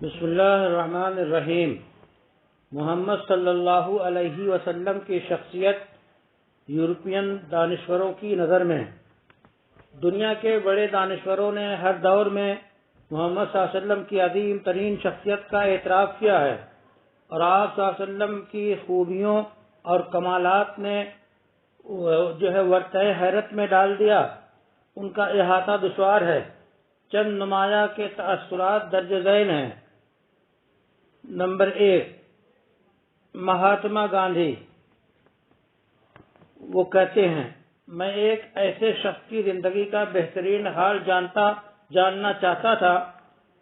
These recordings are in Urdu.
بسم اللہ الرحمن الرحیم۔ محمد صلی اللہ علیہ وسلم کی شخصیت یورپین دانشوروں کی نظر میں دنیا کے بڑے دانشوروں نے ہر دور میں محمد صلی اللہ علیہ وسلم کی عظیم ترین شخصیت کا اعتراف کیا ہے، اور آپ صلی اللہ علیہ وسلم کی خوبیوں اور کمالات نے ورطۂ حیرت میں ڈال دیا۔ ان کا احاطہ دشوار ہے۔ چند نمایاں کے تأثرات درج ذیل ہیں۔ نمبر 1، مہاتما گاندھی۔ وہ کہتے ہیں، میں ایک ایسے شخص کی زندگی کا بہترین حال جاننا چاہتا تھا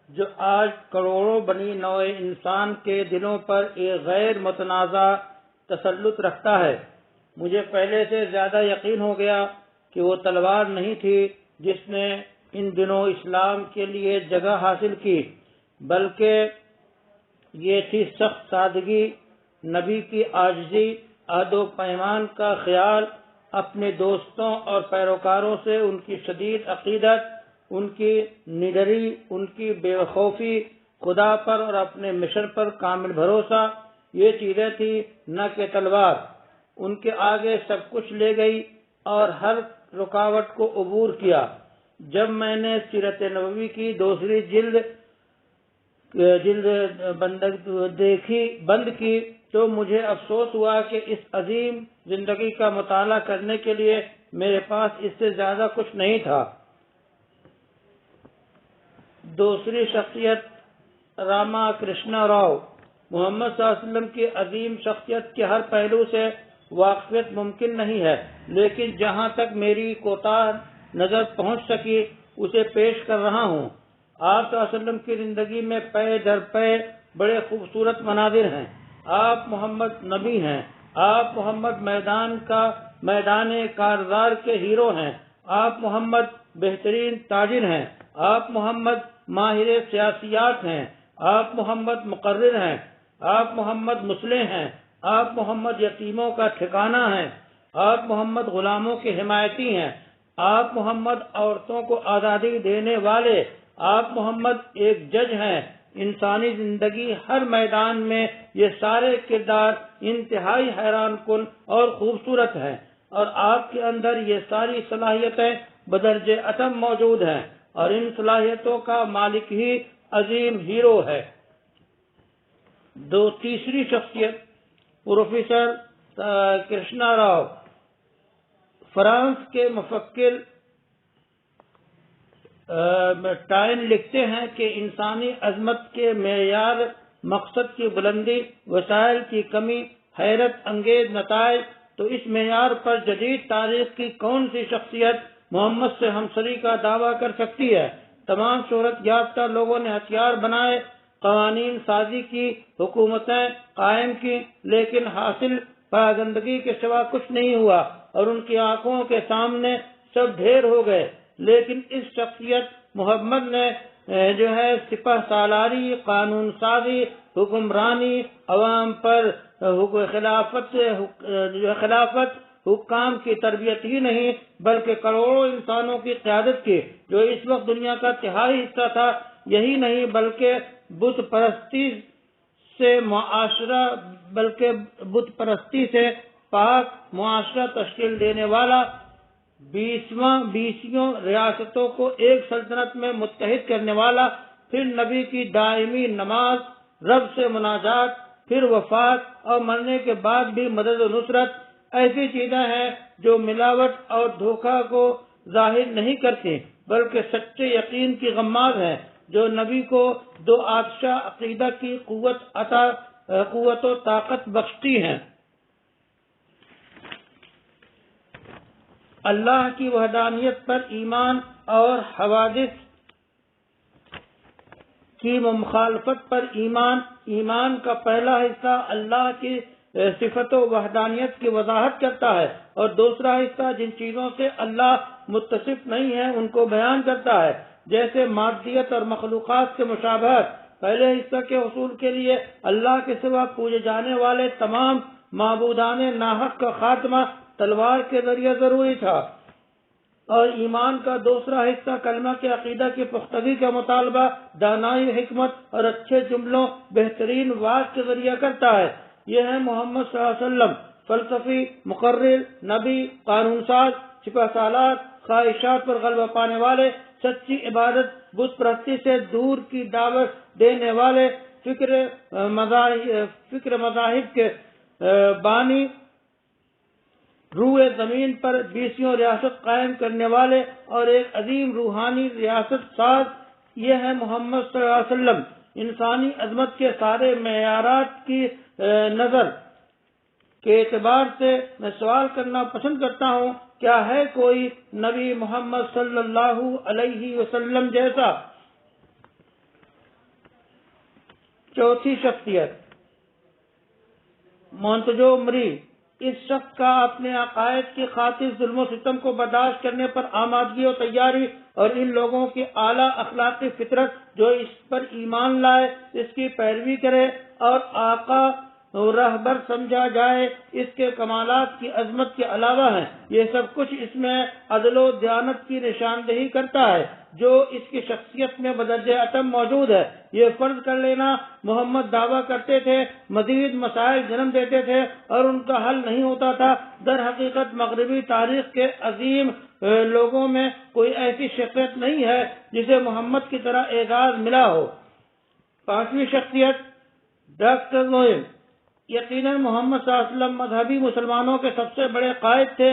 جو آج کروڑوں بنی نوع انسان کے دلوں پر ایک غیر متنازع تسلط رکھتا ہے۔ مجھے پہلے سے زیادہ یقین ہو گیا کہ وہ تلوار نہیں تھی جس نے ان دنوں اسلام کے لیے جگہ حاصل کی، بلکہ یہ تھی سخت سادگی، نبی کی عاجزی، عہد و پیمان کا خیال، اپنے دوستوں اور پیروکاروں سے ان کی شدید عقیدت، ان کی نڈری، ان کی بے خوفی، خدا پر اور اپنے مشن پر کامل بھروسہ۔ یہ چیزیں تھی نہ کہ تلوار۔ ان کے آگے سب کچھ لے گئی اور ہر رکاوٹ کو عبور کیا۔ جب میں نے سیرت نبوی کی دوسری جلد بند کی تو مجھے افسوس ہوا کہ اس عظیم زندگی کا مطالعہ کرنے کے لیے میرے پاس اس سے زیادہ کچھ نہیں تھا۔ دوسری شخصیت راما کرشنا راؤ۔ محمد صلی اللہ علیہ وسلم کی عظیم شخصیت کے ہر پہلو سے واقفیت ممکن نہیں ہے، لیکن جہاں تک میری کوتاہ نظر پہنچ سکی اسے پیش کر رہا ہوں۔ آپ صلی اللہ علیہ وسلم کی زندگی میں پے در پے بڑے خوبصورت مناظر ہیں۔ آپ محمد نبی ہیں، آپ محمد میدان کارزار کے ہیرو ہیں، آپ محمد بہترین تاجر ہیں، آپ محمد ماہر سیاسیات ہیں، آپ محمد مقرر ہیں، آپ محمد مصلح ہیں، آپ محمد یتیموں کا ٹھکانہ ہیں، آپ محمد غلاموں کے حمایتی ہیں، آپ محمد عورتوں کو آزادی دینے والے، آپ محمد ایک جج ہیں۔ انسانی زندگی ہر میدان میں یہ سارے کردار انتہائی حیران کن اور خوبصورت ہیں، اور آپ کے اندر یہ ساری صلاحیتیں بدرجہ اتم موجود ہیں، اور ان صلاحیتوں کا مالک ہی عظیم ہیرو ہے۔ تیسری شخصیت پروفیسر کرشنا راؤ۔ فرانس کے مفکر ٹائن لکھتے ہیں کہ انسانی عظمت کے معیار مقصد کی بلندی، وسائل کی کمی، حیرت انگیز نتائج، تو اس معیار پر جدید تاریخ کی کون سی شخصیت محمد سے ہمسری کا دعویٰ کر سکتی ہے؟ تمام شہرت یافتہ لوگوں نے ہتھیار بنائے، قوانین سازی کی، حکومتیں قائم کی، لیکن حاصل پراگندگی کے سوا کچھ نہیں ہوا، اور ان کی آنکھوں کے سامنے سب ڈھیر ہو گئے۔ لیکن اس شخصیت محمد نے سپہ سالاری، قانون سازی، حکمرانی، عوام پر خلافت، حکام کی تربیت ہی نہیں بلکہ کروڑوں انسانوں کی قیادت کی، جو اس وقت دنیا کا تہائی حصہ تھا۔ یہی نہیں بلکہ بت پرستی سے پاک معاشرہ تشکیل دینے والا، 20 ریاستوں کو ایک سلطنت میں متحد کرنے والا، پھر نبی کی دائمی نماز، رب سے مناجات، پھر وفات اور مرنے کے بعد بھی مدد و نصرت، ایسی چیزیں ہیں جو ملاوٹ اور دھوکہ کو ظاہر نہیں کرتی بلکہ سچے یقین کی غماز ہیں، جو نبی کو دو آتشہ عقیدہ کی قوت و طاقت بخشتی ہیں۔ اللہ کی وحدانیت پر ایمان اور حوادث کی مخالفت پر ایمان۔ ایمان کا پہلا حصہ اللہ کی صفت و وحدانیت کی وضاحت کرتا ہے، اور دوسرا حصہ جن چیزوں سے اللہ متصف نہیں ہے ان کو بیان کرتا ہے، جیسے مادیت اور مخلوقات سے مشابہت۔ پہلے حصہ کے حصول کے لیے اللہ کے سوا پوجے جانے والے تمام معبودان ناحق کا خاتمہ تلوار کے ذریعے ضروری تھا۔ اور ایمان کا دوسرا حصہ کلمہ کے عقیدہ کی پختگی کا مطالبہ دانائی، حکمت اور اچھے جملوں، بہترین واعظ کے ذریعہ کرتا ہے۔ یہ ہے محمد صلی اللہ علیہ وسلم، فلسفی، مقرر، نبی، قانون ساز، سپہ سالار، خواہشات پر غلبہ پانے والے، سچی عبادت، بت پرستی سے دور کی دعوت دینے والے، فکر مذاہب کے بانی، روئے زمین پر 20 ریاست قائم کرنے والے اور ایک عظیم روحانی ریاست ساز۔ یہ ہے محمد صلی اللہ علیہ وسلم۔ انسانی عظمت کے سارے معیارات کی نظر کے اعتبار سے میں سوال کرنا پسند کرتا ہوں، کیا ہے کوئی نبی محمد صلی اللہ علیہ وسلم جیسا؟ چوتھی شخصیت، مونتجو مری۔ اس شخص کا اپنے عقائد کی خاطر ظلم و ستم کو برداشت کرنے پر آمادگی و تیاری، اور ان لوگوں کی اعلیٰ اخلاقی فطرت جو اس پر ایمان لائے، اس کی پیروی کرے اور آقا رہبر سمجھا جائے، اس کے کمالات کی عظمت کے علاوہ ہیں۔ یہ سب کچھ اس میں عدل و دیانت کی نشاندہی کرتا ہے جو اس کی شخصیت میں بدرجہ اتم موجود ہے۔ یہ فرض کر لینا محمد دعویٰ کرتے تھے، مزید مسائل جنم دیتے تھے اور ان کا حل نہیں ہوتا تھا، در حقیقت مغربی تاریخ کے عظیم لوگوں میں کوئی ایسی شخصیت نہیں ہے جسے محمد کی طرح اعزاز ملا ہو۔ پانچویں شخصیت، ڈاکٹر نوئم۔ یقیناً محمد صلی اللہ علیہ وسلم مذہبی مسلمانوں کے سب سے بڑے قائد تھے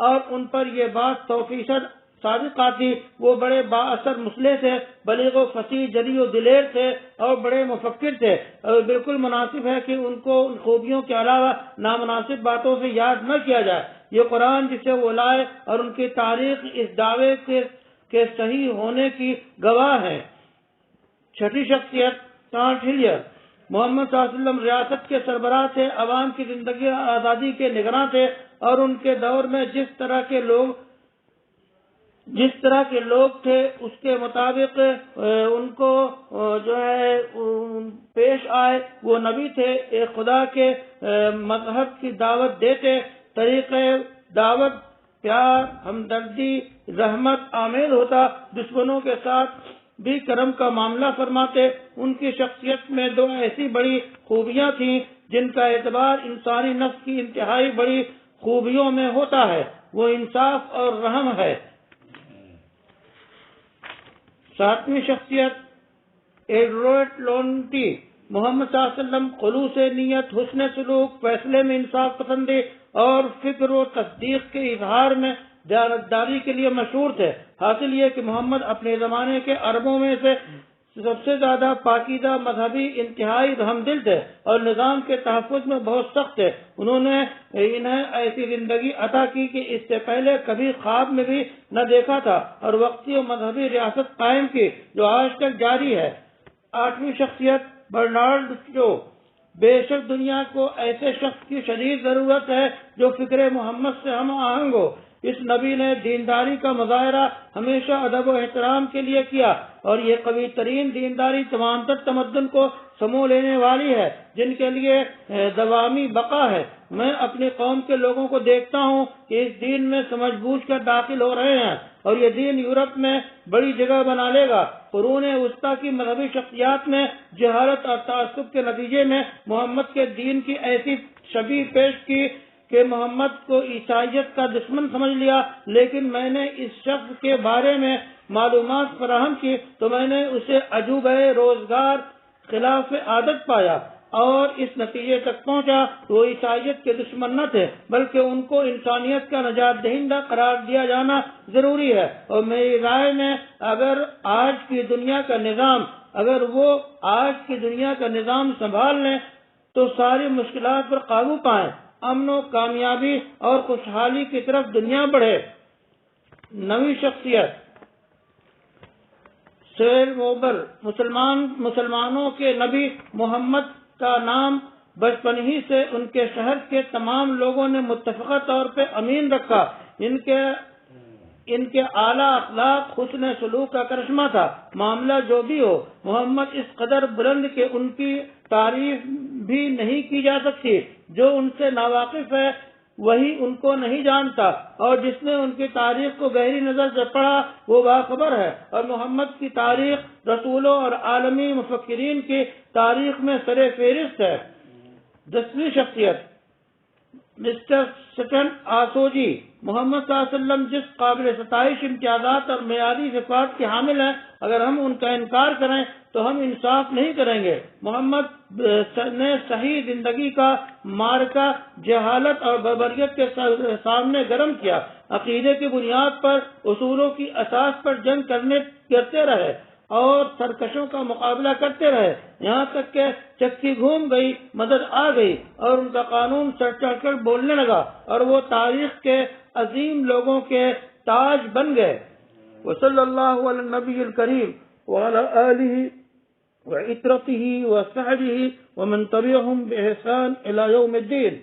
اور ان پر یہ بات 100% صادق آتی۔ وہ بڑے با اثر مصلح تھے، بلیغ و فصیح، جری و دلیر تھے اور بڑے مفکر تھے، اور بالکل مناسب ہے کہ ان کو ان خوبیوں کے علاوہ نامناسب باتوں سے یاد نہ کیا جائے۔ یہ قرآن جسے وہ لائے اور ان کی تاریخ اس دعوے کے صحیح ہونے کی گواہ ہے۔ چھٹی شخصیت، سانٹ ہلیئر۔ محمد صلی اللہ علیہ وسلم ریاست کے سربراہ تھے، عوام کی زندگی اور آزادی کے نگراں تھے، اور ان کے دور میں جس طرح کے لوگ تھے اس کے مطابق ان کو جو ہے پیش آئے۔ وہ نبی تھے، ایک خدا کے مذہب کی دعوت دیتے، طریقہ دعوت پیار، ہمدردی، رحمت آمیز ہوتا، دشمنوں کے ساتھ بھی کرم کا معاملہ فرماتے۔ ان کی شخصیت میں دو ایسی بڑی خوبیاں تھیں جن کا اعتبار انسانی نفس کی انتہائی بڑی خوبیوں میں ہوتا ہے، وہ انصاف اور رحم ہے۔ ساتویں شخصیت، ایڈورڈ لونٹی۔ محمد صلی اللہ علیہ وسلم خلوص نیت، حسن سلوک، فیصلے میں انصاف پسندی اور فکر و تصدیق کے اظہار میں دیانتداری کے لیے مشہور تھے۔ حاصل یہ کہ محمد اپنے زمانے کے عربوں میں سے سب سے زیادہ پاکیزہ، مذہبی، انتہائی رحم دل تھے اور نظام کے تحفظ میں بہت سخت تھے۔ انہوں نے انہیں ایسی زندگی عطا کی کہ اس سے پہلے کبھی خواب میں بھی نہ دیکھا تھا، اور وقتی و مذہبی ریاست قائم کی جو آج تک جاری ہے۔ آٹھویں شخصیت، برنارڈ شو۔ بے شک دنیا کو ایسے شخص کی شدید ضرورت ہے جو فکر محمد سے ہم آہنگ ہو۔ اس نبی نے دینداری کا مظاہرہ ہمیشہ ادب و احترام کے لیے کیا، اور یہ قوی ترین دینداری تمام تر تمدن کو سمو لینے والی ہے جن کے لیے دوامی بقا ہے۔ میں اپنی قوم کے لوگوں کو دیکھتا ہوں کہ اس دین میں سمجھ بوجھ کر داخل ہو رہے ہیں، اور یہ دین یورپ میں بڑی جگہ بنا لے گا۔ قرون وسطیٰ کی مذہبی شخصیات میں جہالت اور تعصب کے نتیجے میں محمد کے دین کی ایسی شبیہ پیش کی کہ محمد کو عیسائیت کا دشمن سمجھ لیا، لیکن میں نے اس شخص کے بارے میں معلومات فراہم کی تو میں نے اسے عجوبہ روزگار، خلاف عادت پایا، اور اس نتیجے تک پہنچا کہ وہ عیسائیت کے دشمن نہ تھے بلکہ ان کو انسانیت کا نجات دہندہ قرار دیا جانا ضروری ہے۔ اور میری رائے میں اگر وہ آج کی دنیا کا نظام سنبھال لیں تو ساری مشکلات پر قابو پائیں، امن و کامیابی اور خوشحالی کی طرف دنیا بڑھے۔ نویں شخصیت، سہیل موبر۔ مسلمانوں کے نبی محمد کا نام بچپن ہی سے ان کے شہر کے تمام لوگوں نے متفقہ طور پہ امین رکھا۔ ان کے اعلیٰ اخلاق، حسن سلوک کا کرشمہ تھا۔ معاملہ جو بھی ہو، محمد اس قدر بلند کہ ان کی تعریف بھی نہیں کی جا سکتی۔ جو ان سے ناواقف ہے وہی ان کو نہیں جانتا، اور جس نے ان کی تاریخ کو گہری نظر سے پڑھا وہ باخبر ہے، اور محمد کی تاریخ رسولوں اور عالمی مفکرین کی تاریخ میں سر فہرست ہے۔ 10ویں شخصیت مسٹر سٹن آسوجی۔ محمد صلی اللہ علیہ وسلم جس قابل ستائش امتیازات اور معیاری صفات کے حامل ہیں، اگر ہم ان کا انکار کریں تو ہم انصاف نہیں کریں گے۔ محمد نے صحیح زندگی کا معرکہ جہالت اور بربریت کے سامنے گرم کیا، عقیدے کی بنیاد پر اصولوں کی اساس پر جنگ کرتے رہے اور سرکشوں کا مقابلہ کرتے رہے، یہاں تک کہ چکی گھوم گئی، مدد آ گئی اور ان کا قانون سر چڑھ کر بولنے لگا، اور وہ تاریخ کے عظیم لوگوں کے تاج بن گئے۔ وصلی اللہ علی النبی الکریم وعلی آلہ وعطرته وصحبه ومن تبعهم بإحسان إلى يوم الدين۔